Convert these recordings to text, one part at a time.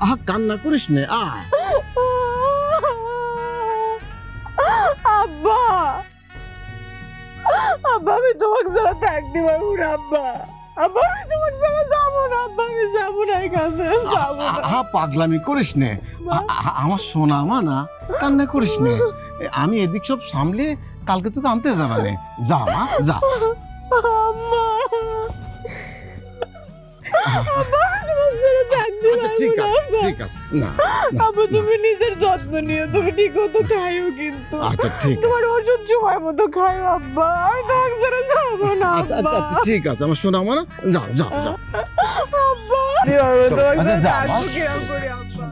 আহা কান্না করিস নে আয়। আব্বা আব্বা আমি তোমাকে ছাড়া থাকতে পারবো না আব্বা। আব্বা আমি তোমাকে ছাড়া যাবো না আব্বা, আমি যাবো না এখানে যাবো না। আহা পাগলামি করিস নে, আমার সোনা মা না, কান্না করিস নে। আমি এদিক সব সামলে কালকে তোকে আনতে যাবানে, যা মা যা। আম্মা আব্বা আমি তোমাকে ছাড়া থাকতে আচ্ছা ঠিক পারবো আছে না। ঠিক আছে, না আব্বা তুমি নিজের যত্ন নিও, তুমি ঠিক মতো খাইও কিন্তু। আচ্ছা ঠিক আছে, তোমার ওষুধ সময় মতো খাইও আব্বা, আমি তোমাকে ছাড়া যাবো না আচ্ছা আব্বা। আচ্ছা ঠিক আছে আমার সোনা মা না, যাও যাও যাও। আব্বা তোমাকে আচ্ছা, যা, ছাড়া মা। থাকবো কিরম করে আব্বা?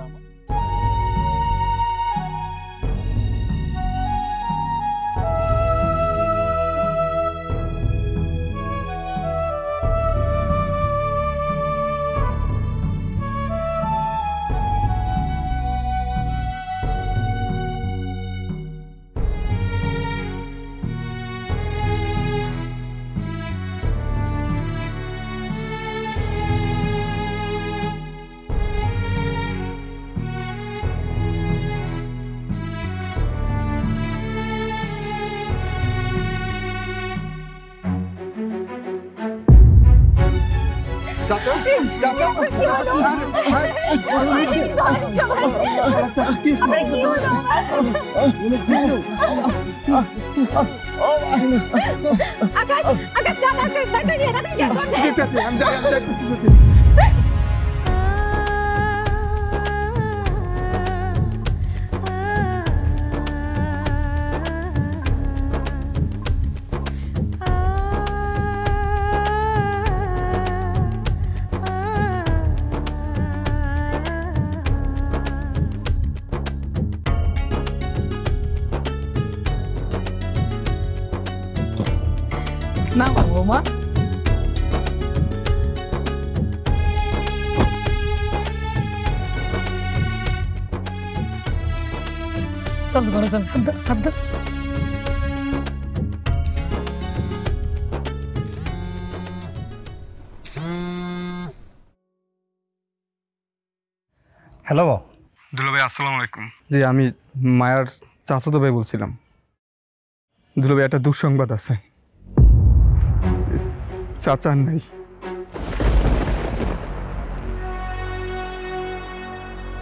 না বৌমা, চল ঘরে চল, হাত ধর, হাত ধর। হ্যালো দুলা ভাই আসসালামু আলাইকুম। জি, আমি মায়ার চাচাতো ভাই বলছিলাম। দুলা ভাই একটা দুঃসংবাদ আছে, চাচা নাই।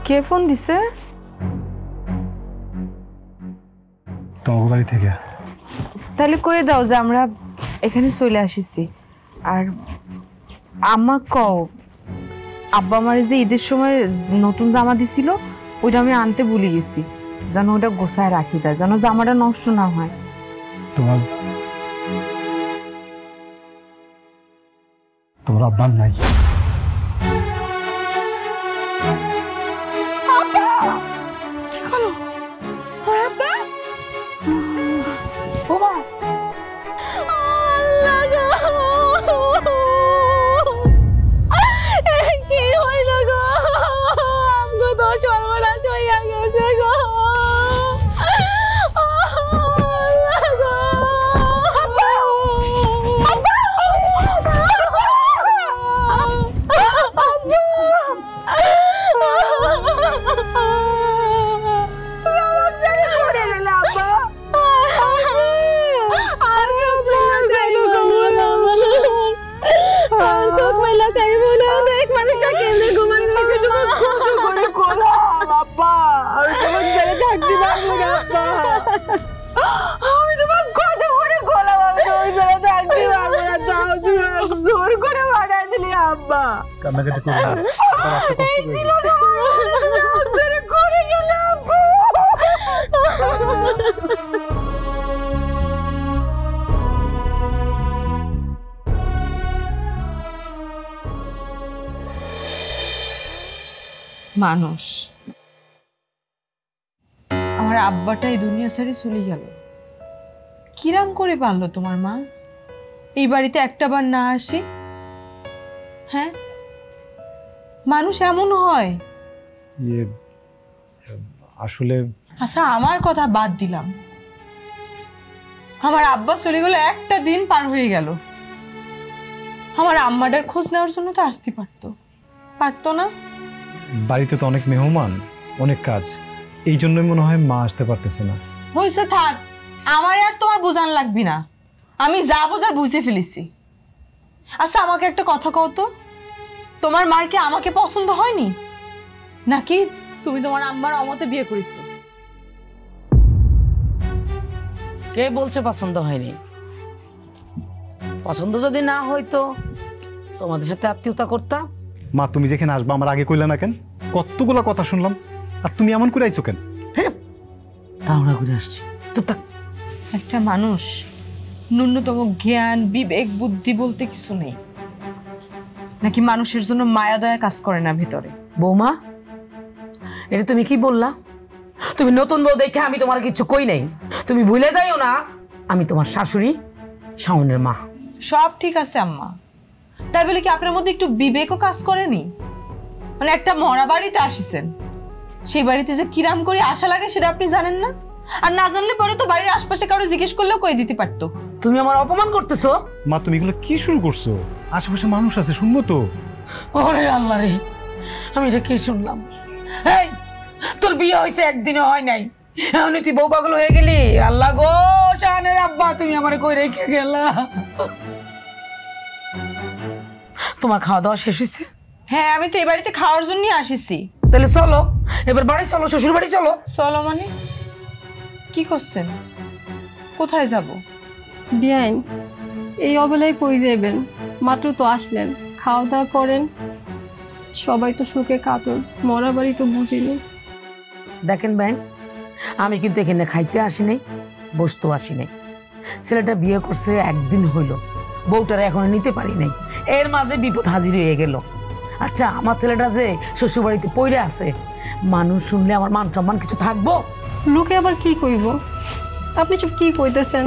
কে ফোন দিছে? তোমার বাড়ি থেকে। তাহলে কয়ে দাও যে আমরা এখানে চলে আসিছি। আর আম্মা কও আব্বা আমার যে ঈদের সময় নতুন জামা দিছিল ওইটা আমি আনতে ভুলে গেছি, যেন ওটা গোছায় রাখি দেয়, যেন জামাটা নষ্ট না হয়। তোমার আব্বা নাই? কান্নাকাটি করো না। মানুষ আমার আব্বাটা এই দুনিয়া ছেড়ে চলে গেল, কিরাম করে পারলো তোমার মা এই বাড়িতে একটাবার না আসি? হ্যাঁ, মানুষ এমন হয়? আসলে আচ্ছা আমার কথা বাদ দিলাম, আমার আব্বা চলে গেল, একটা দিন পার হয়ে গেল, আমার আম্মাটার খোঁজ নেওয়ার জন্য তো আসতে পারতো না? বাড়িতে তো অনেক মেহমান, অনেক কাজ, এই জন্যই মনে হয় মা আসতে পারতেছে না। হইছে থাক, আমার আর তোমার বোঝান লাগবি না, আমি যা বোঝার বুঝতে ফেলেছি। আচ্ছা আমাকে একটা কথা কও তো, তোমার মার কি আমাকে পছন্দ হয়নি, নাকি তুমি তোমার আম্মার অমতে বিয়ে করেছো? কে বলছে পছন্দ হয়নি? পছন্দ যদি না হইতো তোমাদের সাথে আত্মীয়তা করতাম। মা তুমি যেখানে আসবা আমার আগে কইলা না কেন? কতগুলা কথা শুনলাম, আর তুমি এমন করে আইছো কেন? তাড়াহুড়া করে আসছি, চুপ থাক। একটা মানুষ ন্যূনতম জ্ঞান বিবেক বুদ্ধি বলতে কিছু নেই, নাকি মানুষের জন্য মায়া দয়া কাজ করে না ভিতরে? বৌমা, এটা তুমি কি বললা? তুমি নতুন বউ দেখে আমি তোমার কিছু কই নাই। তুমি ভুলে যাইও না আমি তোমার শাশুড়ি, শাওনের মা। সব ঠিক আছে আম্মা, তাই বলে কি আপনার মধ্যে একটু বিবেকও কাজ করেনি? মানে একটা মরা বাড়িতে আসিছেন, সেই বাড়িতে যে কিরাম করে আশা লাগে সেটা আপনি জানেন না? আর না জানলে পরে তো বাড়ির আশপাশে কারো জিজ্ঞেস করলেও কই দিতে পারতো। তুমি আমার অপমান করতেছো। মা তুমি এগুলো কি শুরু করছো? আশেপাশে মানুষ আছে, শুনবো তো। ওরে আল্লাহ রে, আমি এটা কি শুনলাম? এই তোর বিয়ে হয়েছে একদিনও হয় নাই, এখন তুই বউ পাগল হয়ে গেলি? আল্লাহ গো, শানের আব্বা তুমি আমারে কই রেখে গেলা? তোমার খাওয়া দাওয়া শেষ হয়েছে? হ্যাঁ, আমি তো এই বাড়িতে খাওয়ার জন্যই আসিছি। তাহলে চলো এবার বাড়ি চলো, শ্বশুর বাড়ি চলো। চলো মানে কি করছেন? কোথায় যাব? বিয়াইন, এই অবেলায় কই যাবেন? মাত্র তো আসলেন, খাওয়া দাওয়া করেন। সবাই তো সুখে কাতর, মরা বাড়ি তো বুঝিনি। দেখেন ব্যান, আমি কিন্তু এখানে খাইতে আসি নাই, বসতেও আসি নাই। ছেলেটা বিয়ে করছে একদিন হইল, বউটারা এখনো নিতে পারি নাই, এর মাঝে বিপদ হাজির হয়ে গেল। আচ্ছা আমার ছেলেটা যে শ্বশুর বাড়িতে পইরে আছে, মানুষ শুনলে আমার মান সম্মান কিছু থাকবো? লোকে আবার কি কইব? আপনি সব কি কইতেছেন?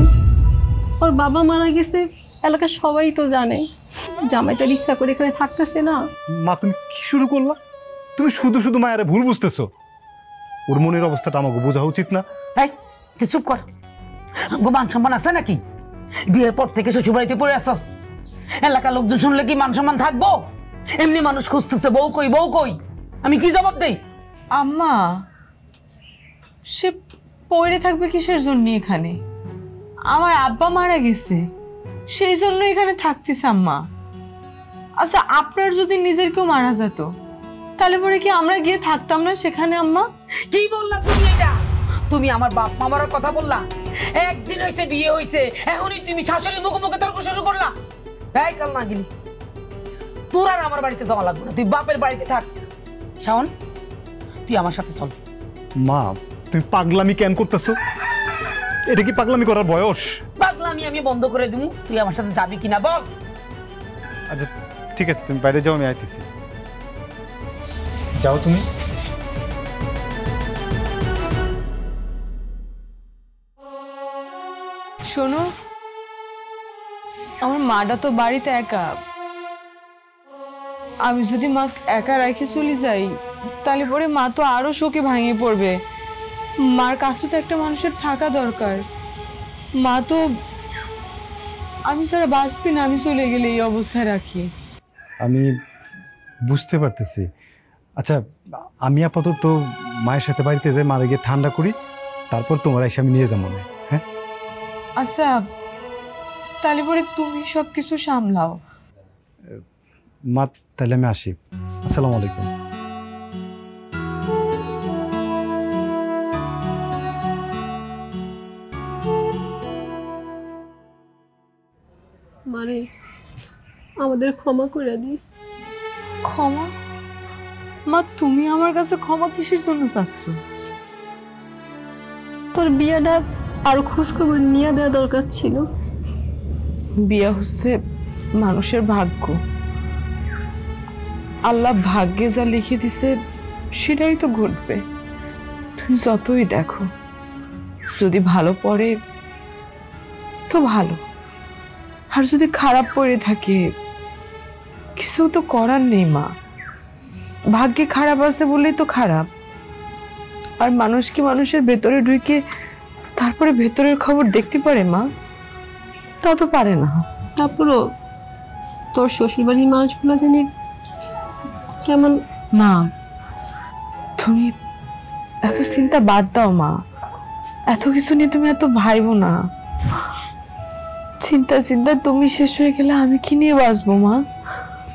ওর বাবা মারা গেছে, এলাকার সবাই তো জানে। জামাই তার ইচ্ছা করে এখানে থাকতেছে না। মা তুমি কি শুরু করলা? তুমি শুধু শুধু মায়ের ভুল বুঝতেছো। ওর মনের অবস্থাটা আমাকে বোঝা উচিত না? এই তুই চুপ কর, আমাকে মান সম্মান আছে নাকি? বিয়ের পর থেকে শ্বশুর বাড়িতে পড়ে আসছ, এলাকার লোকজন শুনলে কি মান সম্মান থাকবো? এমনি মানুষ খুঁজতেছে বউ কই বউ কই, আমি কি জবাব দেই? আম্মা, সে পড়ে থাকবে কিসের জন্য এখানে? আমার আব্বা মারা গেছে, সেই জন্য এখানে থাকতেছে আম্মা। আচ্ছা আপনার যদি নিজের কেউ মারা যেত, তাহলে পরে কি আমরা গিয়ে থাকতাম না সেখানে? আম্মা কি বললা তুমি এটা? তুমি আমার বাপ মামার কথা বললা? একদিন হইছে বিয়ে হইছে, এখনই তুমি শাশুড়ি মুখে মুখে তর্ক শুরু করলা। এই কাল না গেলি, তোর আর আমার বাড়িতে যাওয়া লাগবে না, তুই বাপের বাড়িতে থাক। শাওন তুই আমার সাথে চল। মা তুমি পাগলামি কেন করতেছো? এটা কি পাগলামি করার বয়স? পাগলামি আমি বন্ধ করে দিব, তুই আমার সাথে যাবি কিনা বল। আচ্ছা ঠিক আছে, তুমি বাইরে যাও, আমি আইতেছি। যাও তুমি। শোনো, আমার মাটা তো বাড়িতে একা, আমি যদি মা একা রেখে চলে যাই, তাহলে পরে মা তো আরো শোকে ভাঙে পড়বে। মার কাছে তো একটা মানুষের থাকা দরকার। মা তো আমি ছাড়া বাঁচবি না, আমি চলে গেলে এই অবস্থায় রাখি। আমি বুঝতে পারতেছি। আচ্ছা আমি আপাতত মায়ের সাথে বাড়িতে যাই, মারে গিয়ে ঠান্ডা করি, তারপর তোমার এসে আমি নিয়ে যাবো না। হ্যাঁ আচ্ছা, তাহলে পরে তুমি সবকিছু সামলাও। মা তাহলে আমি আসি। আসসালামু আলাইকুম। মারে, আমাদের ক্ষমা করে দিস। ক্ষমা? মা তুমি আমার কাছে ক্ষমা কিসের জন্য চাচ্ছ? তোর বিয়েটা আরো খোঁজখবর নিয়ে দেওয়া দরকার ছিল। বিয়ে হচ্ছে মানুষের ভাগ্য, আল্লাহ ভাগ্যে যা লিখে দিছে সেটাই তো ঘটবে। তুমি যতই দেখো, যদি ভালো পড়ে তো ভালো, আর যদি খারাপ পড়ে থাকে কিছু তো করার নেই মা। ভাগ্যে খারাপ আছে বলেই তো খারাপ। আর মানুষ কি মানুষের ভেতরে ঢুকে তারপরে ভেতরের খবর দেখতে পারে মা? তা তো পারে না। তারপরও তোর শ্বশুরবাড়ির মানুষগুলো জানি কেমন। মা তুমি এত চিন্তা বাদ দাও মা, এত কিছু নিয়ে তুমি এত ভাইবো না। চিন্তা চিন্তা তুমি শেষ হয়ে গেলে আমি কি নিয়ে বাঁচবো মা?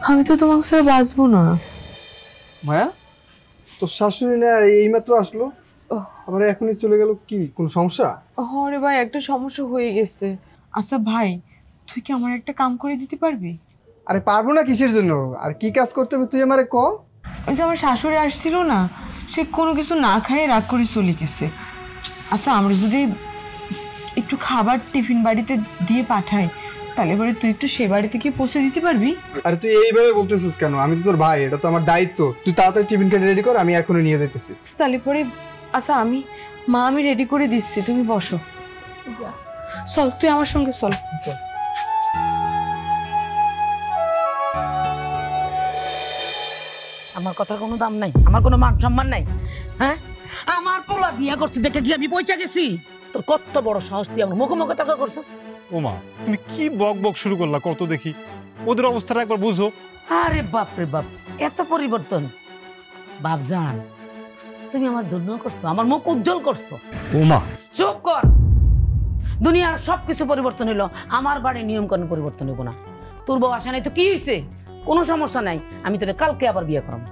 আমি তো তোমার সাথে বাঁচবো না। মায়া, তোর শাশুড়ি না এইমাত্র আসলো, আবার এখনই চলে গেল, কি কোনো সমস্যা? আরে ভাই একটা সমস্যা হয়ে গেছে। আচ্ছা ভাই, তুই কি আমার একটা কাম করে দিতে পারবি? আরে পারবো না কিসের জন্য, আর কি কাজ করতে হবে তুই আমারে ক। ওই যে আমার শাশুড়ি আসছিল না, সে কোনো কিছু না খাইয়ে রাগ করে চলে গেছে। আচ্ছা আমরা যদি একটু খাবার টিফিন বাড়িতে দিয়ে পাঠাই, তাহলে পরে তুই একটু সে বাড়িতে কি পৌঁছে দিতে পারবি? আরে তুই এইভাবে বলতেছিস কেন? আমি তো তোর ভাই, এটা তো আমার দায়িত্ব। তুই তাড়াতাড়ি টিফিন কেটে রেডি কর, আমি এখনই নিয়ে যেতেছি। তাহলে পরে আচ্ছা আমি রেডি করে দিচ্ছি, তুমি বসো। চল তুই আমার সঙ্গে চল। আমার কথার কোনো দাম নাই, আমার কোনো মান সম্মান নাই। হ্যাঁ, আমার পোলা বিয়া করছে দেখে কি আমি পয়সা গেছি? তোর কত বড় সাহস, তুই আমার মুখে মুখে তর্ক করছিস? ওমা, তুমি কি বক বক শুরু করলা কত দেখি? ওদের অবস্থাটা একবার বুঝো। আরে বাপ রে বাপ, এত পরিবর্তন! বাপজান, তুমি আমার ধন্য করছো, আমার মুখ উজ্জ্বল করছো। ওমা চুপ কর। দুনিয়ার সবকিছু পরিবর্তন হইলো, আমার বাড়ির নিয়ম কানুন পরিবর্তন হইব না। তোর বউ আসা নাই তো কি হয়েছে? কোনো সমস্যা নাই, আমি তোরে কালকে আবার বিয়ে করাবো।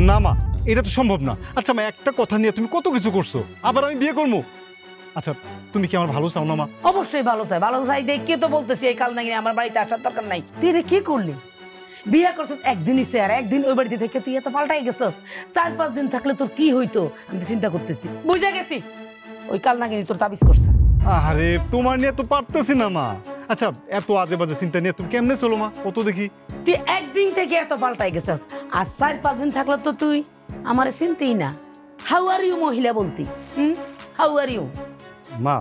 না মা, এটা তো সম্ভব না। আচ্ছা মা, একটা কথা নিয়ে তুমি কত কিছু করছো, আবার আমি বিয়ে করবো? আচ্ছা তুমি কি আমার ভালো চাও না মা? অবশ্যই ভালো চাই, ভালো চাই দেখে তো বলতেছি এই কাল নাকি আমার বাড়িতে আসার দরকার নাই। তুই এটা কি করলি? বিয়ে করছিস একদিনই সে, আর একদিন ওই বাড়িতে থেকে তুই এত পাল্টাই গেছিস। 4-5 দিন থাকলে তোর কি হইতো আমি তো চিন্তা করতেছি। বুঝে গেছি ওই কাল নাকি তোর তাবিজ করছে। আরে তোমার নিয়ে তো পারতেছি না মা। আচ্ছা এত আজে বাজে চিন্তা নিয়ে তুমি কেমনে চলো মা, কত দেখি। তুই একদিন থেকে এত পাল্টাই গেছিস, আর 4-5 দিন থাকলে তো তুই আমার চিনতেই না। হাউ আর ইউ মহিলা বলতি? How are you? মা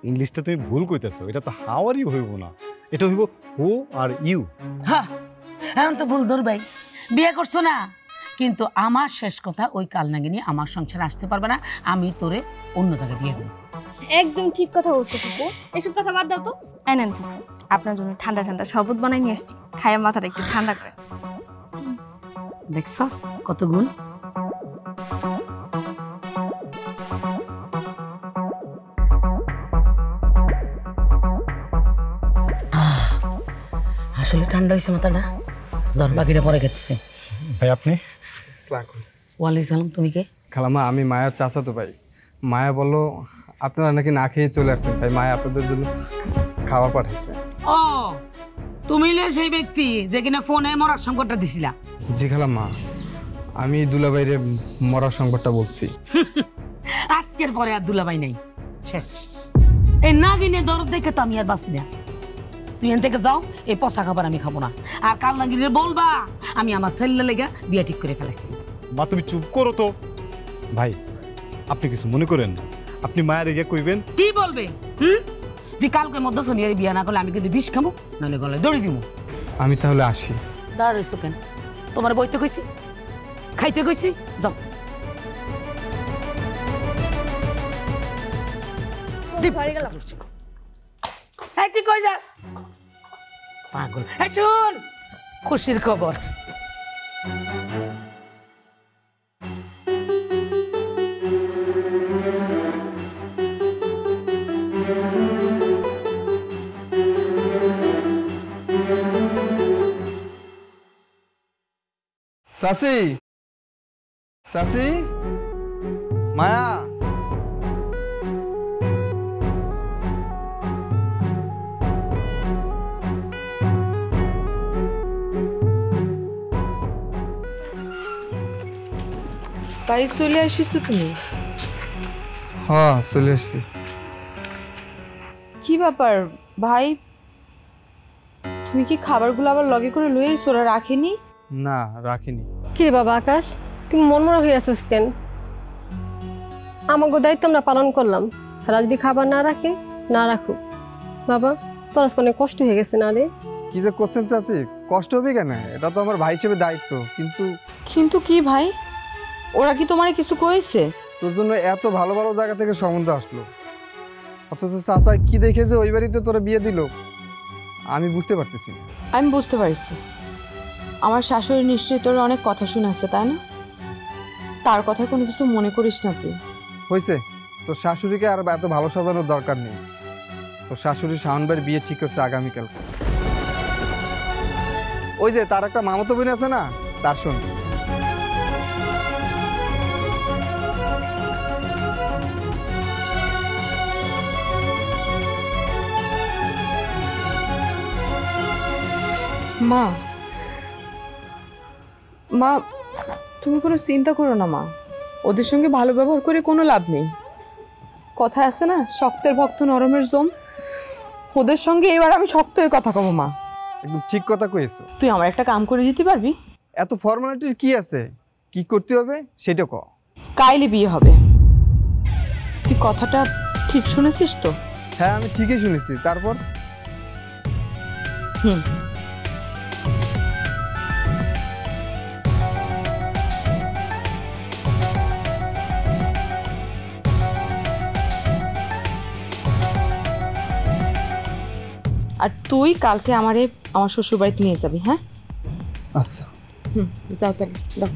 ইংলিশটা তুমি ভুল কইতেছো, এটা তো হাউ আর ইউ হইব না, এটা হইব হু আর ইউ। হ্যাঁ, এখন তো ভুল ধরবাই। বিয়ে করছো না, কিন্তু আমার শেষ কথা ওই কাল নাগিনী আমার সংসারে আসতে পারবে না। আমি তোরে অন্য জায়গায় বিয়ে করবো। একদম ঠিক কথা বলছো ফুপু, এসব কথা বাদ দাও তো। এনেন ফুপু, আপনার জন্য ঠান্ডা ঠান্ডা শরবত বানাই নিয়ে আসছি, খাইয়া মাথাটা একটু ঠান্ডা করে। দেখছস কত গুণ। আসলে ঠান্ডা হয়েছে মাথাটা, ধর বাকিটা পরে খেতেছে। ভাই আপনি? ওয়ালাইকুম সালাম। তুমি কে? খালামা, আমি মায়ার চাচাতো ভাই। মায়া বললো আপনারা নাকি না খেয়ে চলে আসছেন, তাই মায়া আপনাদের জন্য খাবার পাঠাইছে। ও, তুমি সেই ব্যক্তি যে কিনা ফোনে মরার সংকটটা দিছিলা? জি খালাম্মা, আমি দুলাভাইরে মরার সংবাদটা বলছি। আজকের পরে আর দুলাভাই নাই, শেষ। এই নাগিনে দরদ দেখে তো আমি আর বাঁচি না। তুই এখান থেকে যাও, এই পচা খাবার আমি খাবো না। আর কাল নাগিনে বলবা আমি আমার ছেলে লেগে বিয়ে ঠিক করে ফেলেছি। মা তুমি চুপ করো তো। ভাই আপনি কিছু মনে করেন না, আপনি মায়ের এগিয়ে কইবেন। কি বলবে? তুই কালকের মধ্যে সোনিয়ার বিয়ে না করলে আমি কিন্তু বিষ খাবো, নাহলে গলায় দড়ি দিব। আমি তাহলে আসি। দাঁড়াইছো কেন? তোমার বইতে কইছি, খাইতে কইছি, যাও। এই তুই কই যাস? পাগল। এই শুন, খুশির খবর। চাচি, চাচি, মায়া। বাড়ি চলে আসিস তুমি? হ্যাঁ চলে আসছি। কি ব্যাপার ভাই, তুমি কি খাবারগুলো আবার লগে করে লয়ে আইছো? ওরা রাখেনি? না রাখিনি। কি রে বাবা আকাশ, তুমি মনমরা হয়ে আছিস কেন? আমাকে দায়িত্ব আমরা পালন করলাম, তারা যদি খাবার না রাখে না রাখুক। বাবা তোর আজকে অনেক কষ্ট হয়ে গেছে না রে? কি যে করছেন চাচি, কষ্ট হবে কেন? এটা তো আমার ভাই হিসেবে দায়িত্ব। কিন্তু কি ভাই, ওরা কি তোমারে কিছু কইছে? তোর জন্য এত ভালো ভালো জায়গা থেকে সম্বন্ধ আসলো, অথচ চাচা কি দেখে যে ওই বাড়িতে তোরা বিয়ে দিল আমি বুঝতে পারতেছি না। আমি বুঝতে পারছি, আমার শাশুড়ি নিশ্চয়ই তোর অনেক কথা শোনাচ্ছে, তাই না? তার কথা কোনো কিছু মনে করিস না তুই। হয়েছে, তোর শাশুড়িকে আর এত ভালো সাজানোর দরকার নেই। তোর শাশুড়ি শাওন ভাইয়ের বিয়ে ঠিক করছে আগামীকাল। ওই যে তার একটা মামাতো বোন আছে না, তার শোন। মা মা তুমি কোনো চিন্তা করো না মা, ওদের সঙ্গে ভালো ব্যবহার করে কোনো লাভ নেই। কথা আছে না, শক্তের ভক্ত নরমের জম। ওদের সঙ্গে এবার আমি শক্ত হয়ে কথা কব মা। একদম ঠিক কথা কয়েছো। তুই আমার একটা কাম করে দিতে পারবি? এত ফর্মালিটির কি আছে, কি করতে হবে সেটা ক। কাইলে বিয়ে হবে, তুই কথাটা ঠিক শুনেছিস তো? হ্যাঁ আমি ঠিকই শুনেছি। তারপর হুম, আর তুই কালকে আমার শ্বশুর বাড়িতে নিয়ে যাবি। হ্যাঁ আচ্ছা। হুম, যাও তাহলে দাও।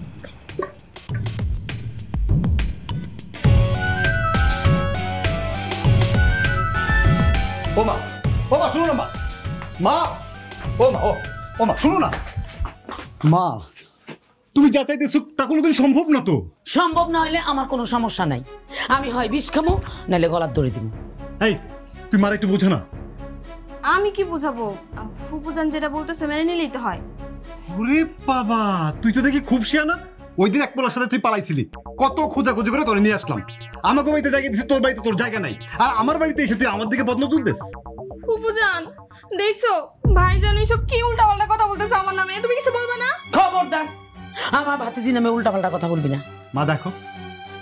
ও মা, ও মা শুনো না মা, মা, ও মা, ও মা শুনো না মা, তুমি যা চাইতেছো তা কোনোদিন সম্ভব না তো। সম্ভব না হলে আমার কোনো সমস্যা নাই, আমি হয় বিষ খামো নাহলে গলার দড়ি দিব। এই তুই মার একটু বোঝা না। আমি কি বুঝাবো, ফুপুজান যেটা বলতেছে মেনে নিলেই তো হয়। ওরে বাবা, তুই তো দেখি খুব শিয়ানা। ওই দিন এক পোলার সাথে তুই পালাইছিলি, কত খোঁজাখুঁজি করে তোরে নিয়ে আসলাম। আমাকে বাড়িতে জায়গা দিছিস, তোর বাড়িতে তোর জায়গা নাই। আর আমার বাড়িতে এসে তুই আমার দিকে বদনজর দিস। ফুপুজান দেখছো ভাইজান এইসব কি উল্টাপাল্টা কথা বলতেছে আমার নামে, তুমি কিছু বলবে না? খবরদার আমার ভাতিজি নামে উল্টাপাল্টা কথা বলবি না। মা দেখো,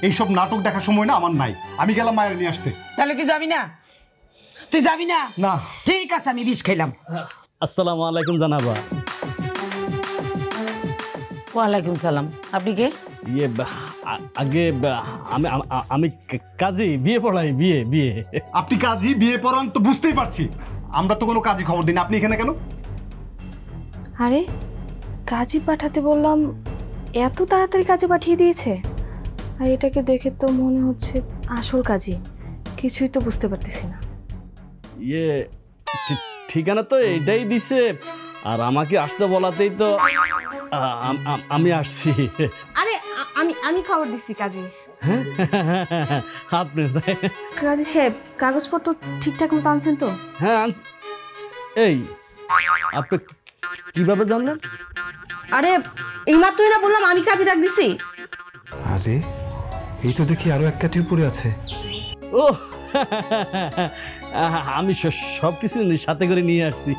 এইসব নাটক দেখার সময় না আমার নাই। আমি গেলাম মায়ের নিয়ে আসতে। তাহলে কি যাবি না? তুই যাবি না? না। ঠিক আছে, আমি বিষ খাইলাম। আসসালামু আলাইকুম জানাবা। ওয়ালাইকুম সালাম। আপনি কে? ইয়ে আগে আমি কাজী, বিয়ে পড়াই। বিয়ে আপনি কাজী বিয়ে পড়ান তো বুঝতেই পারছি, আমরা তো কোনো কাজী খবর দিই না। আপনি এখানে কেন? আরে কাজী পাঠাতে বললাম, এত তাড়াতাড়ি কাজে পাঠিয়ে দিয়েছে। আর এটাকে দেখে তো মনে হচ্ছে আসল কাজী। কিছুই তো বুঝতে পারতেছি না। ইয়ে ঠিকানা তো এইটাই দিছে, আর আমাকে আসতে বলাতেই তো আমি আসছি। আরে আমি খবর দিছি কাজী। আপনি? কাজী সাহেব কাগজপত্র ঠিকঠাক মতো আনছেন তো? হ্যাঁ আনছি। এই আপনি কিভাবে জানলেন? আরে এই মাত্রই না বললাম আমি কাজে ডাক দিছি। আরে এই তো দেখি আরো এক কাঠি উপরে আছে। ও আমি সব কিছু সাথে করে নিয়ে আসছি।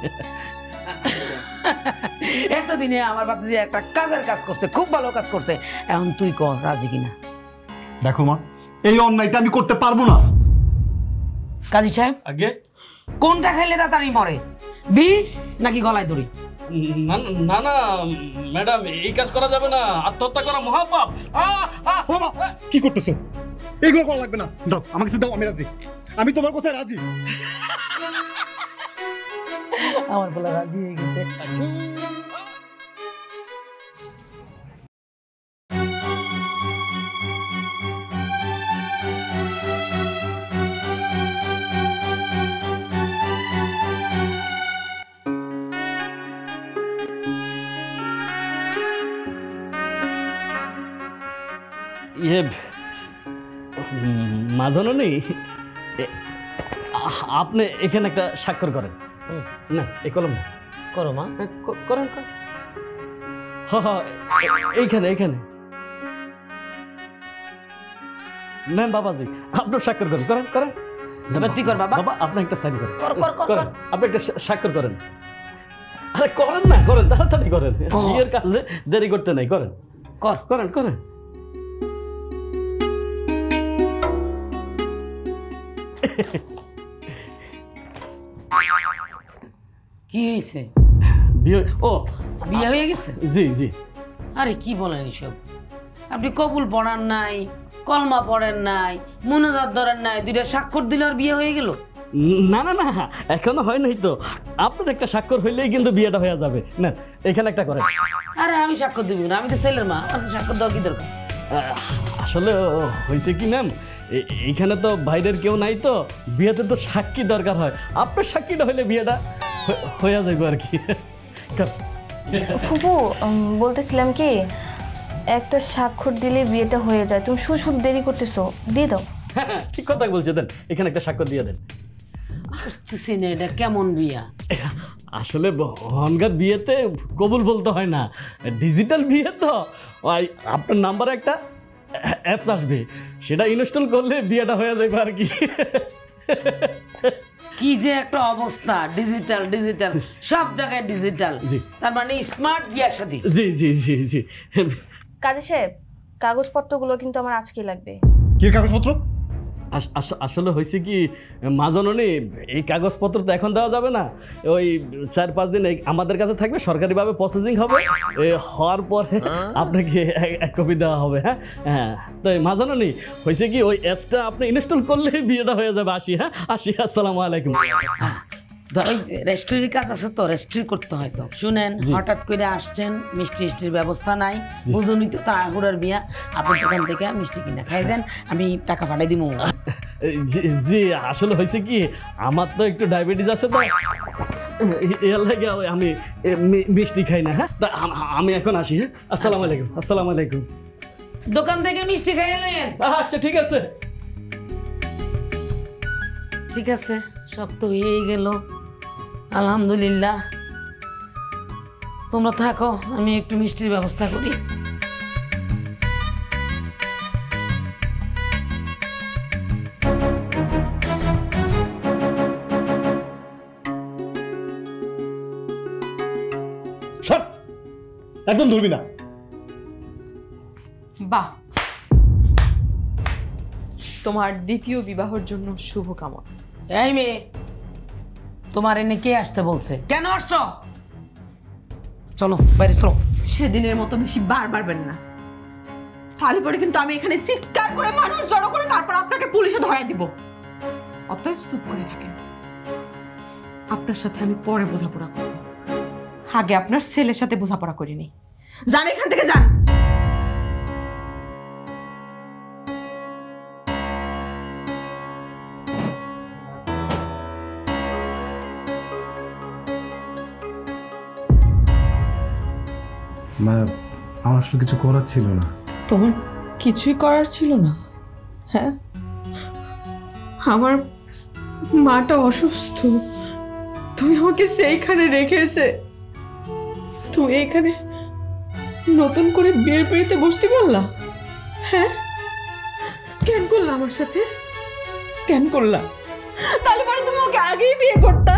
এতদিনে আমার ভাতিজি একটা কাজের কাজ করছে, খুব ভালো কাজ করছে। এখন তুই ক রাজি কিনা? দেখো মা, এই অন্যায়টা আমি করতে পারবো না। কাজী সাহেব আগে কোনটা খাইলে তাড়াতাড়ি মরে, বিষ নাকি গলায় দড়ি? না না না ম্যাডাম, এই কাজ করা যাবে না, আত্মহত্যা করা মহাপাপ। ও মা, কি করতেছো? এগুলো করা লাগবে না, দাও আমার কাছে দাও, আমি রাজি। আমি তোমার কথায় রাজি। আমার বলে রাজি হয়ে গেছে। ইয়ে মাজননী, আপনি এখানে একটা স্বাক্ষর করেন। না এই কলম না, করো মা, করেন। এইখানে নেন বাবাজি, আপনার স্বাক্ষর করেন। করেন তুই কর বাবা। বাবা আপনি একটা সাইন করেন। কর। আপনি একটা স্বাক্ষর করেন। আরে করেন না, করেন, তাড়াতাড়ি করেন। বিয়ের কাজে দেরি করতে নাই, করেন। করেন। কি হয়েছে? বিয়ে হয়ে গেছে? জি। আরে কি বলেন এসব? আপনি কবুল পড়ান নাই, কলমা পড়েন নাই, মুনাজাত ধরেন নাই, দুইটা স্বাক্ষর দিলে আর বিয়ে হয়ে গেল? না এখনো হয় নাই তো। আপনার একটা স্বাক্ষর হইলেই কিন্তু বিয়েটা হয়ে যাবে। না এখানে একটা করেন। আরে আমি স্বাক্ষর দিব না, আমি তো ছেলের মা, আমার স্বাক্ষর দেওয়া কি দরকার? আসলে হয়েছে কি ম্যাম, এইখানে তো বাইরের কেউ নাই, তো বিয়েতে তো সাক্ষী দরকার হয়। আপনার সাক্ষীটা হলে বিয়েটা হয়ে যাবে আর কি। ফুপু বলতেছিলাম কি, একটা স্বাক্ষর দিলে বিয়েটা হয়ে যায়। তুমি শুধু দেরি করতেছো, দিয়ে দাও। হ্যাঁ ঠিক কথা বলছে, দেন এখানে একটা স্বাক্ষর দিয়ে দেন। বুঝতেছি না এটা কেমন বিয়া। আসলে হনগার বিয়েতে কবুল বলতে হয় না, ডিজিটাল বিয়ে তো। ওই আপনার নাম্বারে একটা অ্যাপস আসবে, সেটা ইনস্টল করলে বিয়েটা হয়ে যাবে আর কি। কি যে একটা অবস্থা, ডিজিটাল ডিজিটাল সব জায়গায় ডিজিটাল। জি। তার মানে স্মার্ট বিয়া শাদী। জি জি জি জি। কাজী সাহেব, কাগজপত্রগুলো কিন্তু আমার আজকেই লাগবে। কি কাগজপত্র? আসলে হয়েছে কি মা জননী, এই কাগজপত্র তো এখন দেওয়া যাবে না, ওই 4-5 দিন আমাদের কাছে থাকবে, সরকারিভাবে প্রসেসিং হবে, হওয়ার পরে আপনাকে এক কপি দেওয়া হবে। হ্যাঁ হ্যাঁ, তো মা জননী হয়েছে কি, ওই অ্যাপসটা আপনি ইনস্টল করলেই বিয়েটা হয়ে যাবে। আসি, হ্যাঁ আসি, আসসালামু আলাইকুম। ওই রেস্টুরেন্টের কাজ আছে তো, রেস্ট্রি করতে হয় তো। শুনেন, হঠাৎ করে আসছেন, মিষ্টি মিষ্টির ব্যবস্থা নাই, বুঝুনই তো তাড়াহুড়ার বিয়া। আপনি দোকান থেকে মিষ্টি কিনা খাই যান, আমি টাকা পাঠাই দিব। জি আসলে হয়েছে কি, আমার তো একটু ডায়াবেটিস আছে, তো এর লাগে আমি মিষ্টি খাই না। হ্যাঁ, আমি এখন আসি। হ্যাঁ, আসসালামু আলাইকুম। আসসালামু আলাইকুম। দোকান থেকে মিষ্টি খাই এলেন? আচ্ছা ঠিক আছে। ঠিক আছে, সব তো হয়েই গেল, আলহামদুলিল্লাহ। তোমরা থাকো, আমি একটু মিষ্টির ব্যবস্থা করি। সর, একদম ধরবি না। বাহ, তোমার দ্বিতীয় বিবাহের জন্য শুভকামনা। এই মেয়ে, তোমার এনে কে আসতে বলছে? কেন আসছো? চলো বাইরে চলো। সেদিনের মতো বেশি বার বাড়বেন না, তাহলে পরে কিন্তু আমি এখানে চিৎকার করে মানুষ জড়ো করে তারপর আপনাকে পুলিশে ধরাই দিব। অতএব চুপ করে থাকেন, আপনার সাথে আমি পরে বোঝাপড়া করব, আগে আপনার ছেলের সাথে বোঝাপড়া করিনি। যান এখান থেকে, যান। মা, আমার আসলে কিছু করার ছিল না। তোমার কিছুই করার ছিল না? হ্যাঁ, আমার মাটা অসুস্থ, তুমি আমাকে সেইখানে রেখে এসে তুমি এখানে নতুন করে বিয়ের পিড়িতে বসতে বললা? হ্যাঁ, কেন করলা আমার সাথে? কেন করলা? তাহলে পরে তুমি ওকে আগেই বিয়ে করতা।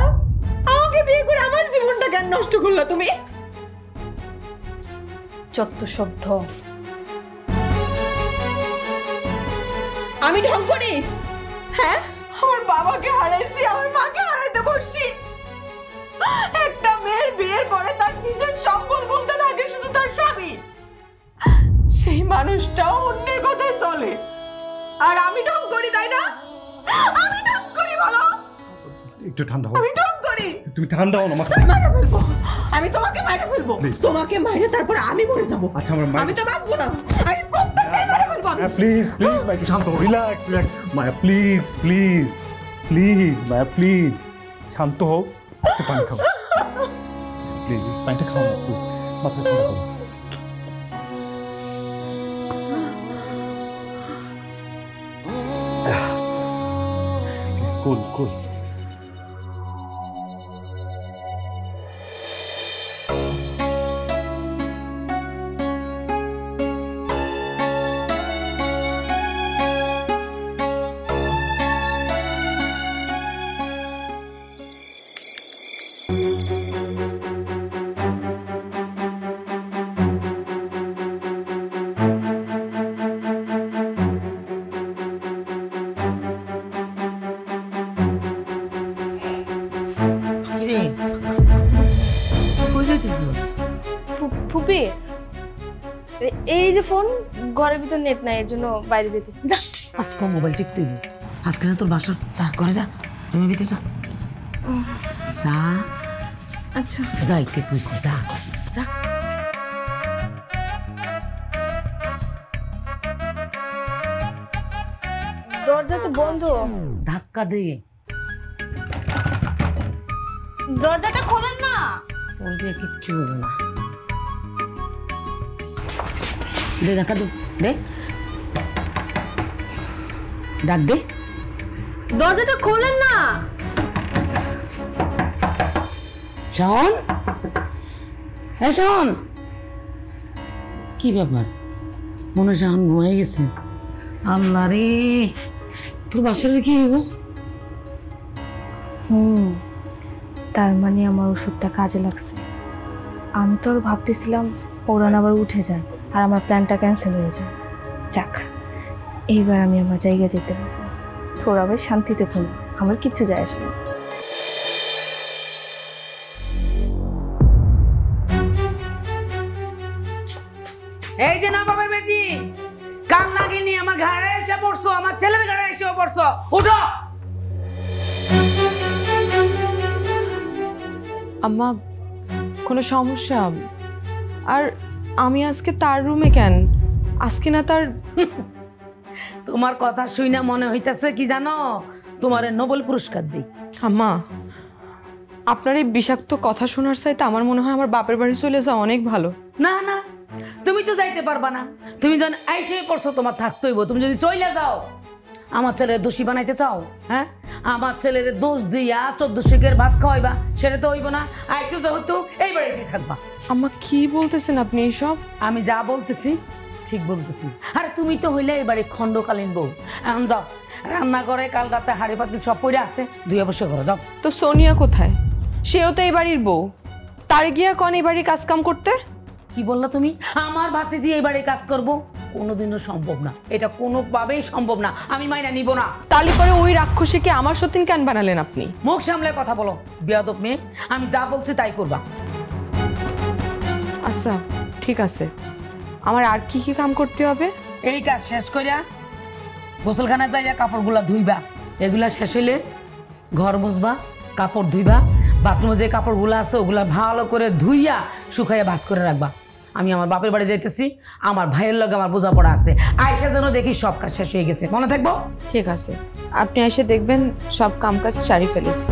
আমাকে বিয়ে করে আমার জীবনটা কেন নষ্ট করলা তুমি? যত সব ঢং। আমি ঢং করি? হ্যাঁ, আমার বাবাকে হারাইছি, আমার মাকে হারাইতে বসছি। একটা মেয়ের বিয়ের পরে তার নিজের সম্বল বলতে থাকে শুধু তার স্বামী, সেই মানুষটাও অন্যের কথায় চলে। আর আমি ঢং করি, তাই না? আমি ঢং করি, বলো। একটু ঠান্ডা হও। আমি ঢং করি? তুমি ঠান্ডা হও না, মাথা মারা ফেলবো, আমি তোমাকে মারা ফেলবো। তোমাকে মারে তারপর আমি মরে যাবো। আচ্ছা, আমার আমি তো বাঁচবো না, আমি প্রত্যেককে মারা ফেলবো। প্লিজ প্লিজ মায়া, একটু শান্ত হও, relax relax Maya, please please please Maya, please শান্ত হও, একটু পানি খাও, প্লিজ পানিটা খাও না, প্লিজ মাথা ঠান্ডা করো। কুল কুল। ফুপি, এই যে ফোন, ঘরের ভিতর নেট নাই, এর জন্য বাইরে যেতে। যা, আজকে মোবাইল টিপতে হইব। আজকে না তোর বাসর, যা ঘরে যা, তুমি ভিতরে যা। যা, আচ্ছা যাইতে কইছি, যা যা। দরজা তো বন্ধ। ধাক্কা দে। দরজাটা খোলেন না। তোর দিয়ে কিচ্ছু হবে না। দে ধাক্কা দে, দে ডাক দে। দরজাটা খোলেন না। শোন, হ্যাঁ শোন, কি ব্যাপার? মনে শাহন ঘুমাই গেছে। আল্লাহ রে, তোর বাসার কি হইব? তার মানে আমার ওষুধটা কাজে লাগছে। আমি তো আর ভাবতেছিলাম ওরান আবার উঠে যায় আর আমার প্ল্যানটা ক্যান্সেল হয়ে যায়। যাক, এইবার আমি আমার জায়গায় যেতে পারবো। তোরা আবার শান্তিতে ঘুম, আমার কিচ্ছু যায় আসে না। এই যে না বাবার বেটি, কান লাগেনি, আমার ঘরে এসে পড়ছো, আমার ছেলের ঘরে এসে পড়ছো। উঠো। আম্মা, কোনো সমস্যা? আর আমি আজকে তার রুমে কেন? আজকে না তার... তোমার কথা শুই না মনে হইতাছে কি জানো, তোমার নোবেল পুরস্কার দিই। আম্মা, আপনার এই বিষাক্ত কথা শোনার চাইতে আমার মনে হয় আমার বাপের বাড়ি চলে যাওয়া অনেক ভালো। না না, তুমি তো যাইতে পারবা না। তুমি যখন আইসে পড়ছো তোমার থাকতে হইব। তুমি যদি চলে যাও, আমার ছেলের দোষী বানাইতে চাও? হ্যাঁ, আমার ছেলের দোষ দিয়া 14 শিখের ভাত খাওয়াইবা, সেটা তো হইব না। আইসো যেহেতু এই বাড়িতেই থাকবা। আম্মা, কি বলতেছেন আপনি এইসব? আমি যা বলতেছি ঠিক বলতেছি। আরে তুমি তো হইলে এবারে খণ্ডকালীন বউ। এখন যাও, রান্না করে কাল রাতে হাড়ি পাতিল সব পড়ে আছে, ধুয়ে বসে করো যাও। তো সোনিয়া কোথায়? সেও তো এই বাড়ির বউ। তার গিয়া কন এই বাড়ির কাজ কাম করতে? কি বললা তুমি? আমার ভাতিজি এই বাড়ির কাজ করবো? কোনোদিনও সম্ভব না, এটা কোনোভাবেই সম্ভব না। আমি মাইনা নিব না। তালি করে ওই রাক্ষসীকে আমার সতীন কেন বানালেন আপনি? মুখ সামলে কথা বলো বেয়াদব মেয়ে। আমি যা বলছি তাই করবা। আচ্ছা ঠিক আছে, আমার আর কি কি কাম করতে হবে? এই কাজ শেষ করিয়া গোসলখানায় যাইয়া কাপড়গুলা ধুইবা। এগুলা শেষ হইলে ঘর মুছবা, কাপড় ধুইবা, বাথরুমে যে কাপড়গুলো আছে ওগুলা ভালো করে ধুইয়া শুকাইয়া ভাঁজ করে রাখবা। আমি আমার বাপের বাড়ি যাইতেছি, আমার ভাইয়ের লগে আমার বোঝাপড়া আছে। আয়সা যেন দেখি সব কাজ শেষ হয়ে গেছে, মনে থাকবো? ঠিক আছে, আপনি এসে দেখবেন সব কাম কাজ সারি ফেলেছি।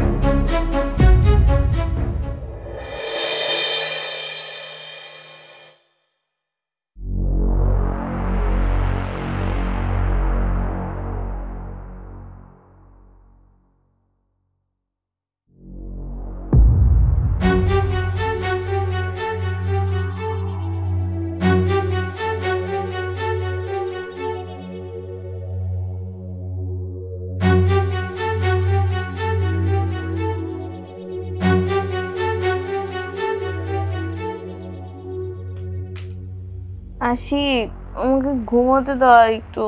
আসি, আমাকে ঘুমোতে দাও একটু।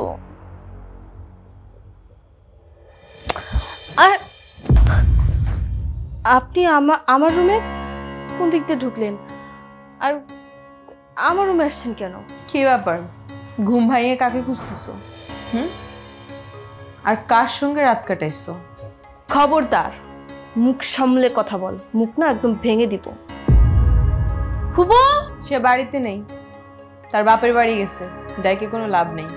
আপনি আমার রুমে কোন দিক দিয়ে ঢুকলেন? আর আমার রুমে আসছেন কেন? কি ব্যাপার, ঘুম ভাইয়ে কাকে খুঁজতেছো? আর কার সঙ্গে রাত কাটাইছো? খবরদার, মুখ সামলে কথা বল, মুখ না একদম ভেঙে দিব। হুবু, সে বাড়িতে নেই, তার বাপের বাড়ি গেছে, ডাইকে কোনো লাভ নেই।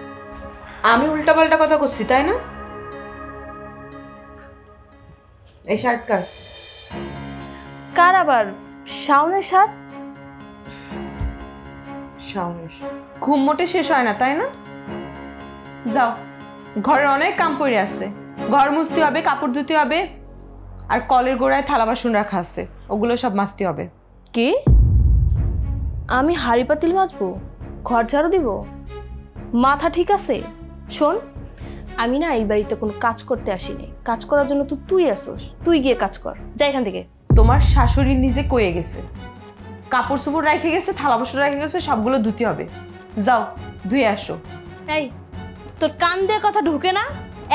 আমি উল্টাপাল্টা কথা করছি তাই না? এই শার্ট কার? কার আবার? শাওনের শার্ট? শাওনের। ঘুম মোটে শেষ হয় না তাই না? যাও, ঘরের অনেক কাম পড়ে আছে, ঘর মুছতে হবে, কাপড় ধুতে হবে, আর কলের গোড়ায় থালা বাসন রাখা আছে, ওগুলো সব মাজতে হবে। কি? আমি হাড়ি পাতিল মাজবো, ঘর ঝাড়ু দিব? মাথা ঠিক আছে? শোন, আমি না এই বাড়িতে কোনো কাজ করতে আসিনি, কাজ করার জন্য তো তুই আসোস, তুই গিয়ে কাজ কর, যা এখান থেকে। তোমার শাশুড়ি নিজে কয়ে গেছে, কাপড় চোপড় রেখে গেছে, থালা বাসন রেখে গেছে, সবগুলো ধুতে হবে। যাও ধুয়ে আসো। এই, তোর কান দিয়ে কথা ঢুকে না?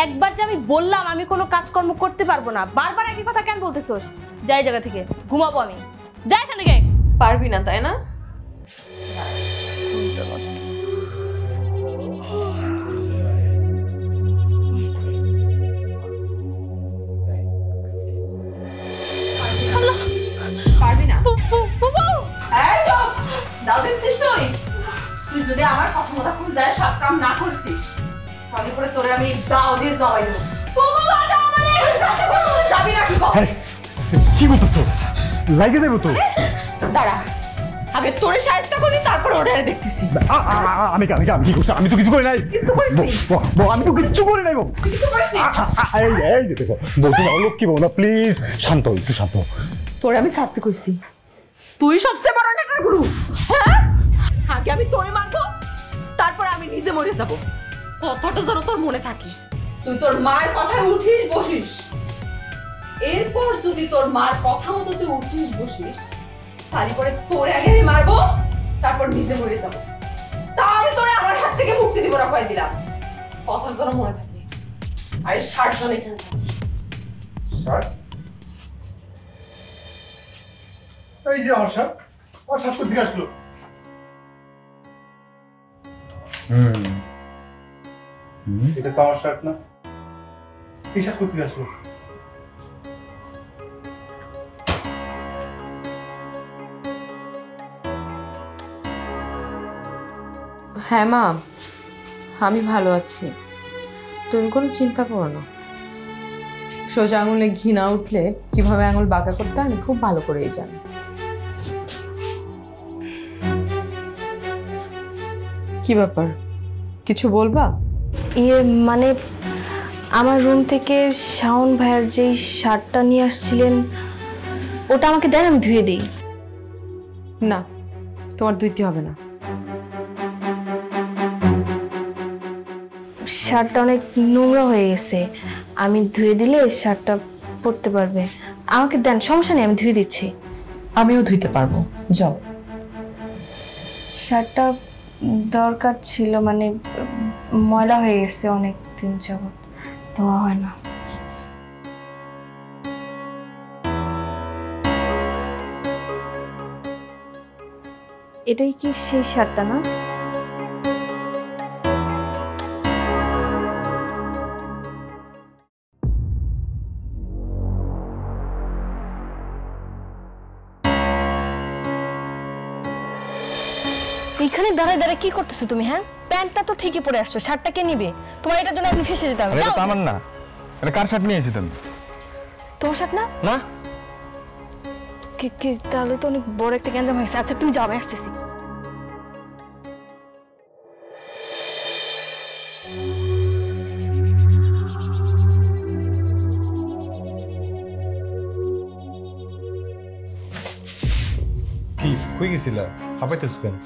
একবার যে আমি বললাম আমি কোনো কাজকর্ম করতে পারবো না, বারবার একই কথা কেন বলতেছোস? যাই জায়গা থেকে, ঘুমাবো আমি, যা এখান থেকে। পারবি না তাই না? পারবি না? তুই যদি আমার কথা মতো যাই সব কাম না করছিস, তাহলে পরে তোরে আমি দাও দিয়ে জবাই দেব। বাবা বাঁচাও আমারে, যাবি না কি কর? কি করতেছো? লাগে দেবো তো। দাঁড়া, আগে তোরে শায়েস্তা করি, তারপর ওরে দেখতেছি। আমি কি করছি? আমি তো কিছু করি নাই। কিছু করিস নি? আমি তো কিছু করি নাই। কিছু করিস নি? এই দেখো, বলছি না লোক কি বল না, প্লিজ শান্ত হও, একটু শান্ত হও। তোরে আমি ছাড়তে কইছি, তুই সবচেয়ে বড় নেটার গুরু। হ্যাঁ, আগে আমি তোরে মারবো, তারপর আমি নিজে মরে যাব। কথাটা যেন তোর মনে থাকে। তুই তোর মার কথায় উঠিস বসিস, এরপর যদি তোর মার কথা মতো তুই উঠিস বসিস, তাহলে পরে তোরে আগে আমি মারবো, তারপর নিজে মরে যাব। তা আমি তোরে আমার হাত থেকে মুক্তি দিব না, কয়ে দিলাম। কথার যেন মনে থাকে। আরে 60 জন এখানে থাকে। এই যে আমার সাপ কোথেকে আসলো? এটা তো আমার শার্ট না, এই শার্ট কোথেকে আসলো? হ্যাঁ মা, আমি ভালো আছি, তুমি কোনো চিন্তা করো না। সোজা আঙুলে ঘি না উঠলে কিভাবে আঙুল বাঁকা করতে আমি খুব ভালো করেই জানি। কি ব্যাপার, কিছু বলবা? মানে আমার রুম থেকে শাওন ভাইয়ের যেই শার্টটা নিয়ে আসছিলেন, ওটা আমাকে দেন, আমি ধুয়ে দিই। না, তোমার ধুইতে হবে না। শার্টটা অনেক নোংরা হয়ে গেছে, আমি ধুয়ে দিলে শার্টটা পরতে পারবে। আমাকে দেন, সমস্যা নেই, আমি ধুয়ে দিচ্ছি। আমিও ধুইতে পারবো, যাও। শার্টটা দরকার ছিল, মানে ময়লা হয়ে গেছে অনেক দিন যাবত, ধোয়া হয় না। এটাই কি সেই শার্টটা না? এখানে দাঁড়ায় দাঁড়ায় কি করতেছো তুমি? হ্যাঁ, প্যান্টটা তো ঠিকই পরে আসছো, শার্টটা কে নিবে? তোমার এটার জন্য আপনি ফেসে যেতে হবে। এটা তো আমার না, এটা কার শার্ট নিয়েছি তুমি? তোমার শার্ট না? না, কি তাহলে তো অনেক বড় একটা গ্যাঞ্জাম হয়েছে। আচ্ছা তুমি যাও, আমি আসতেছি। কি কই গেছিলা? হাঁপাইতেছো কেন?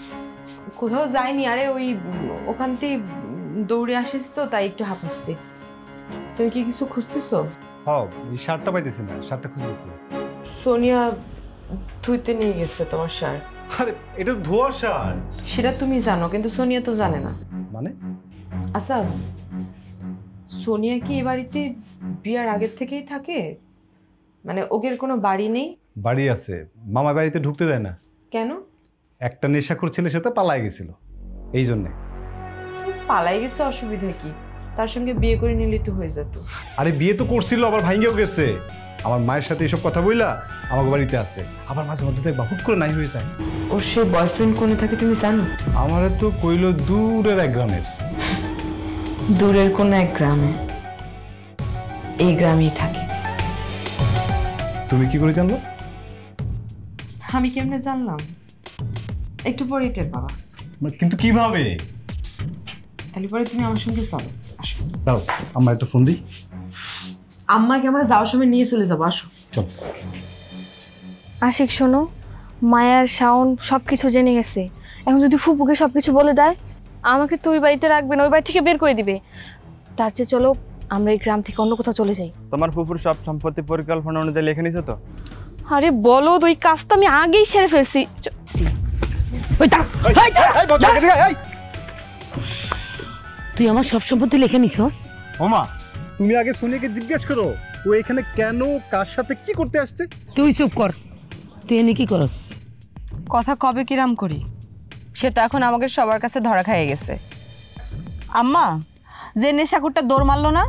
কোথাও যাইনি, আরে ওই ওখান থেকে দৌড়ে আসিস তো, তাই একটু হাঁপাচ্ছি। তুমি কি কিছু খুঁজতেছো? হ্যাঁ, এই শার্টটা পাইতেছি না, শার্টটা খুঁজতেছি। সোনিয়া ধুইতে নিয়ে গেছে তোমার শার্ট। আরে এটা তো ধোয়া শার্ট। সেটা তুমি জানো, কিন্তু সোনিয়া তো জানে না। মানে? আচ্ছা, সোনিয়া কি এই বাড়িতে বিয়ার আগের থেকেই থাকে? মানে ওদের কোনো বাড়ি নেই? বাড়ি আছে, মামা বাড়িতে ঢুকতে দেয় না। কেন? একটা নেশাখোর ছেলের সাথে পালায় গেছিল, এই জন্যে। পালাই গেছে, অসুবিধা কি? তার সঙ্গে বিয়ে করে নিলে তো হয়ে যেত। আরে বিয়ে তো করছিল, আবার ভাঙ্গেও গেছে। আমার মায়ের সাথে এসব কথা বইলা আমার বাড়িতে আছে, আবার মাঝে মধ্যে দেখবা হুট করে নাই হয়ে যায়। ওর সে বয়ফ্রেন্ড কোনে থাকে তুমি জানো? আমারে তো কইলো দূরের এক গ্রামের। দূরের কোন এক গ্রামে? এই গ্রামেই থাকে। তুমি কি করে জানলো? আমি কেমনে জানলাম? একটু পরে টের বাবা। কিন্তু কিভাবে? তাহলে পরে তুমি আমার সঙ্গে চলো, আসো। দাও আমার একটা ফোন দিই। আম্মাকে আমরা যাওয়ার সময় নিয়ে চলে যাবো, আসো। চল। আশিক শোনো, মায়ার শাওন সবকিছু জেনে গেছে। এখন যদি ফুপুকে সবকিছু বলে দেয়, আমাকে তো ওই বাড়িতে রাখবে না, ওই বাড়ি থেকে বের করে দিবে। তার চেয়ে চলো আমরা এই গ্রাম থেকে অন্য কোথাও চলে যাই। তোমার ফুফুর সব সম্পত্তি পরিকল্পনা অনুযায়ী লিখে নিছো তো? আরে বলো, ওই কাজটা আমি আগেই সেরে ফেলছি। তুই আমার সব সম্পত্তি লিখে নিছস? ওমা, তুমি আগে সোনিয়াকে জিজ্ঞেস করো ও এখানে কেন, কার সাথে কি করতে আসছে। তুই চুপ কর, তুই এনে কি করস? কথা কবে কিরাম করি, সেটা এখন আমাকে সবার কাছে ধরা খাইয়ে গেছে। আম্মা, যে নেশাখোরটা দৌড় মারলো না,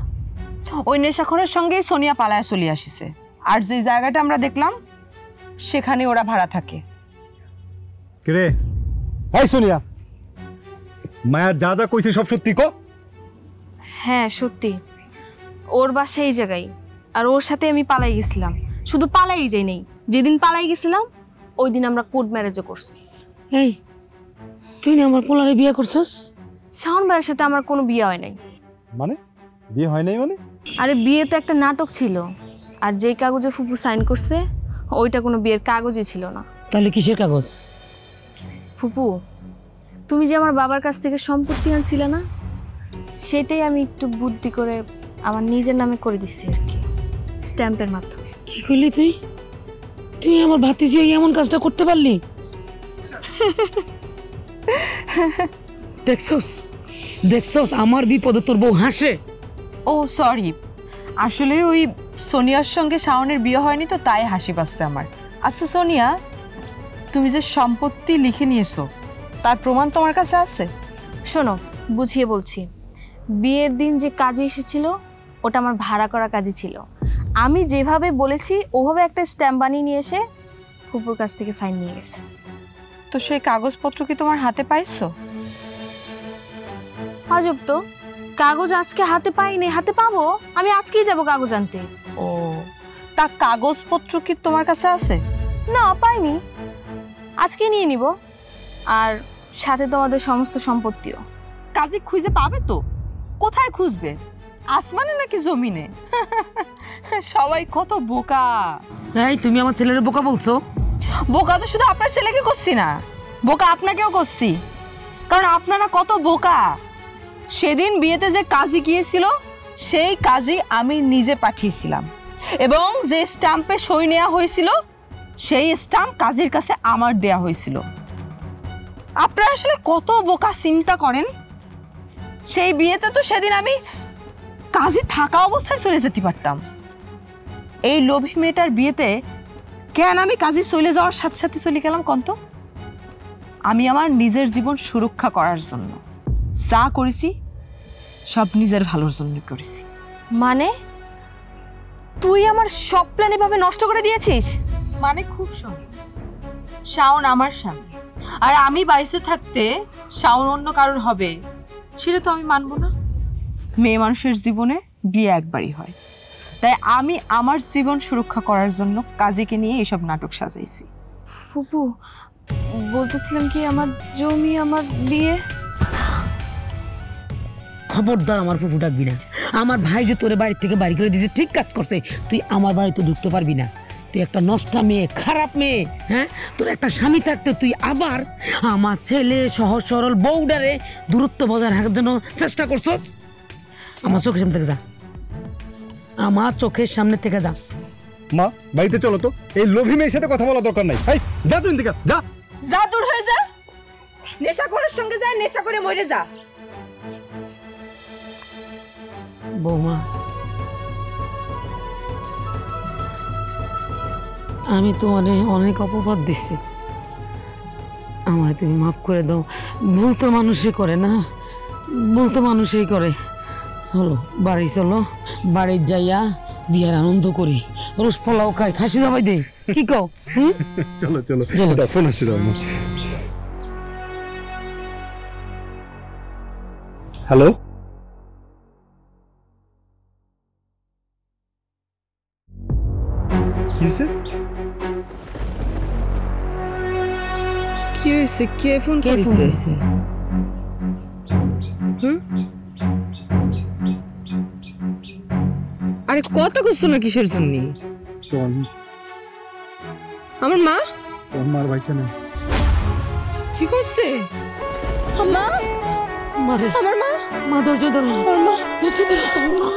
ওই নেশাখোরের সঙ্গেই সোনিয়া পালায় চলে আসিছে। আর যে জায়গাটা আমরা দেখলাম, সেখানে ওরা ভাড়া থাকে। কিরে, এই সোনিয়া, মায়া যা যা কইছে সব সত্যি কো? হ্যাঁ সত্যি, ওর বাসা এই জায়গায়, আর ওর সাথে আমি পালাই গেছিলাম। শুধু পালাই যাই নাই, যেদিন পালাই গেছিলাম ওই দিন আমরা কোর্ট ম্যারেজও করছি। এই তুই না আমার পোলারে বিয়ে করছস? শাওন ভাইয়ের সাথে আমার কোনো বিয়ে হয় নাই। মানে বিয়ে হয় নাই মানে? আরে বিয়ে তো একটা নাটক ছিল, আর যেই কাগজে ফুপু সাইন করছে ওইটা কোনো বিয়ের কাগজই ছিল না। তাহলে কিসের কাগজ? ফুপু, তুমি যে আমার বাবার কাছ থেকে সম্পত্তি আনছিলে না, সেটাই আমি একটু বুদ্ধি করে আমার নিজের নামে করে দিচ্ছি আর কি, স্ট্যাম্পের মাধ্যমে। কি করলি তুই? তুই আমার ভাতিজি এমন কাজটা করতে পারলি? দেখছস দেখছস আমার বিপদে তোর বউ হাসে। ও সরি, আসলে ওই সোনিয়ার সঙ্গে শাওনের বিয়ে হয়নি তো তাই হাসি পাচ্ছে আমার। আচ্ছা সোনিয়া, তুমি যে সম্পত্তি লিখে নিয়েছো তার প্রমাণ তোমার কাছে আছে? শোনো বুঝিয়ে বলছি, বিয়ের দিন যে কাজে এসেছিল ওটা আমার ভাড়া করা কাজই ছিল। আমি যেভাবে বলেছি ওভাবে একটা স্ট্যাম্প বানিয়ে নিয়ে এসে ফুপুর কাছ থেকে সাইন নিয়ে গেছে। তো সেই কাগজপত্র কি তোমার হাতে পাইছো? আজব তো, কাগজ আজকে হাতে পাইনি, হাতে পাবো। আমি আজকেই যাব কাগজ আনতে। ও, তা কাগজপত্র কি তোমার কাছে আছে? না পাইনি, আজকে নিয়ে নিব, আর সাথে তোমাদের সমস্ত সম্পত্তিও। কাজে খুঁজে পাবে তো? কোথায় খুঁজবে? আসমানে নাকি জমিনে? সবাই কত বোকা। এই তুমি আমার ছেলের বোকা বলছো? বোকা তো শুধু আপনার ছেলেকে করছি না, বোকা আপনাকেও করছি, কারণ আপনারা কত বোকা। সেদিন বিয়েতে যে কাজী গিয়েছিল সেই কাজী আমি নিজে পাঠিয়েছিলাম, এবং যে স্ট্যাম্পে সই নেওয়া হয়েছিল সেই স্ট্যাম্প কাজীর কাছে আমার দেয়া হয়েছিল। আপনারা আসলে কত বোকা চিন্তা করেন। সেই বিয়েতে তো সেদিন আমি কাজী থাকা অবস্থায় চলে যেতে পারতাম। এই লোভী মেয়েটার বিয়েতে কেন আমি কাজী চলে যাওয়ার সাথে সাথে চলে গেলাম কন্ত? আমি আমার নিজের জীবন সুরক্ষা করার জন্য যা করেছি সব নিজের ভালোর জন্য করেছি। মানে তুই আমার সব প্ল্যান এভাবে নষ্ট করে দিয়েছিস? মানে খুব সহজ, শাওন আমার স্বামী, আর আমি বাইসে থাকতে শাওন অন্য কারোর হবে সেটা তো আমি মানবো না। মেয়ে মানুষের জীবনে বিয়ে একবারই হয়, তাই আমি আমার জীবন সুরক্ষা করার জন্য কাজীকে নিয়ে এসব নাটক সাজাইছি। ফুপু বলতেছিলাম কি, আমার জমি, আমার বিয়ে। খবরদার আমার ফুফু ডাকবি না। আমার ভাই যে তোর বাড়ি থেকে বাড়ি করে দিয়েছে ঠিক কাজ করছে। তুই আমার বাড়িতে ঢুকতে পারবি না। তুই একটা নষ্টা মেয়ে, খারাপ মেয়ে। হ্যাঁ, তোর একটা স্বামী থাকতে তুই আবার আমার ছেলে সহজ সরল বউডারে দূরত্ব বজায় রাখার জন্য চেষ্টা করছস। আমার চোখের সামনে থেকে যা, আমার চোখের সামনে থেকে যা। মা বাড়িতে চলো তো, এই লোভী মেয়ের সাথে কথা বলা দরকার নাই। এই যা তুই দিকে যা, যা দূর হয়ে যা। নেশাখোরের সঙ্গে যায়, নেশা করে মরে যা। বৌমা, আমি তোমার অনেক অপবাদ দিচ্ছি, আমার তুমি মাফ করে দাও। ভুল তো মানুষই করে না, ভুল তো মানুষই করে। চলো বাড়ি চলো, বাড়ির যাইয়া বিয়ার আনন্দ করি, রোজ পোলাও খাই, খাসি জবাই দেই। কি কও? চলো চলো ফোন আসছে। হ্যালো, কি হয়েছে? কি হয়েছে? কে ফোন করেছে? আরে কত কষ্ট না কিসের জন্য? আমার মা, তোমার ভাইটা নেই। কি করছে? আমার মা, আমার মা, মা ধৈর্য ধরো, আমার মা ধৈর্য ধরো।